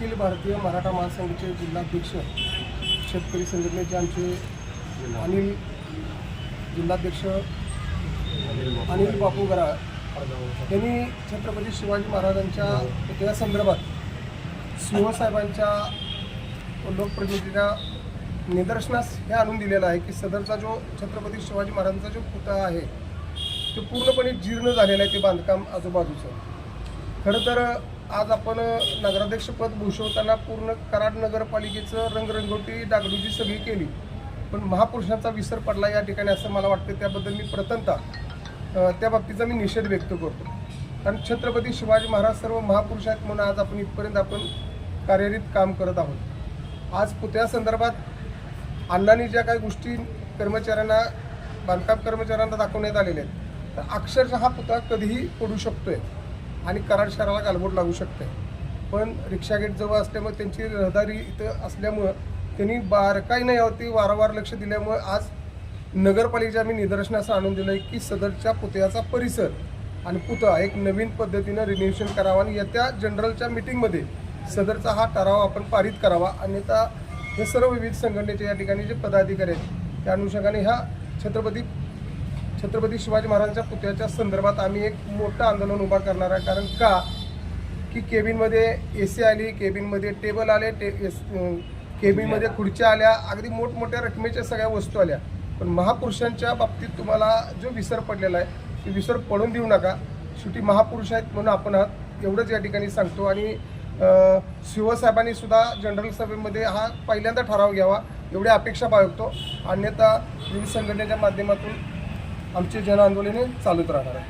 अखिल भारतीय मराठा महासंघाचे जिल्हाध्यक्ष शेतकरी संघटनेचे आमचे जिल्हाध्यक्ष अनिल बापू गराळ यांनी छत्रपती शिवाजी महाराजांच्या पुतळ्यासंदर्भात साहेबांच्या लोकप्रतिनिधींना निदर्शनास हे आणून दिलेलं आहे की सदरचा जो छत्रपती शिवाजी महाराजांचा जो पुतळा आहे तो पूर्णपणे जीर्ण झालेला आहे, ते बांधकाम आजूबाजूचं. खरं तर आज आपण नगराध्यक्षपद भूषवताना पूर्ण कराड नगरपालिकेचं रंगरंगोटी डागडुजी सगळी केली, पण महापुरुषांचा विसर पडला या ठिकाणी असं मला वाटतं. त्याबद्दल मी प्रथमतः त्या बाबतीचा मी निषेध व्यक्त करतो. कारण छत्रपती शिवाजी महाराज सर्व महापुरुष आहेत म्हणून आज आपण इथपर्यंत आपण कार्यरत काम करत आहोत. आज पुतळ्यासंदर्भात अण्णांनी ज्या काही गोष्टी कर्मचाऱ्यांना बांधकाम कर्मचाऱ्यांना दाखवण्यात आलेल्या आहेत, तर अक्षरशः हा पुतळा कधीही पडू शकतोय आणि कराड शहराला गालबोट लागू शकते. पण रिक्षा गेट जवळ असल्यामुळे त्यांची रहदारी इथं असल्यामुळं त्यांनी बारकाईनं यावरती वारंवार लक्ष दिल्यामुळे आज नगरपालिकेच्या आम्ही निदर्शनास आणून दिलं आहे की सदरच्या पुतळ्याचा परिसर आणि पुतळा एक नवीन पद्धतीनं रिन्युएशन करावा आणि येत्या जनरलच्या मिटिंगमध्ये सदरचा हा ठराव आपण पारित करावा. अन्यथा हे सर्व विविध संघटनेचे या ठिकाणी जे पदाधिकारी आहेत त्या अनुषंगाने ह्या छत्रपती शिवाजी महाराजांच्या पुतळ्याच्या संदर्भात आम्ही एक मोठं आंदोलन उभा करणार आहे. कारण का की केबिनमध्ये AC आली, केबिनमध्ये टेबल आले, केबिनमध्ये खुर्च्या आल्या, अगदी मोठमोठ्या रकमेच्या सगळ्या वस्तू आल्या. पण महापुरुषांच्या बाबतीत तुम्हाला जो विसर पडलेला आहे ते विसर पडून देऊ नका. शेवटी महापुरुष आहेत म्हणून आपण आहात एवढंच या ठिकाणी सांगतो. आणि शिवसाहेबांनी सुद्धा जनरल सभेमध्ये हा पहिल्यांदा ठराव घ्यावा एवढी अपेक्षा बाळगतो. अन्यथा विविध संघटनेच्या माध्यमातून आमचे जन आंदोलन चालूच राहणार आहे.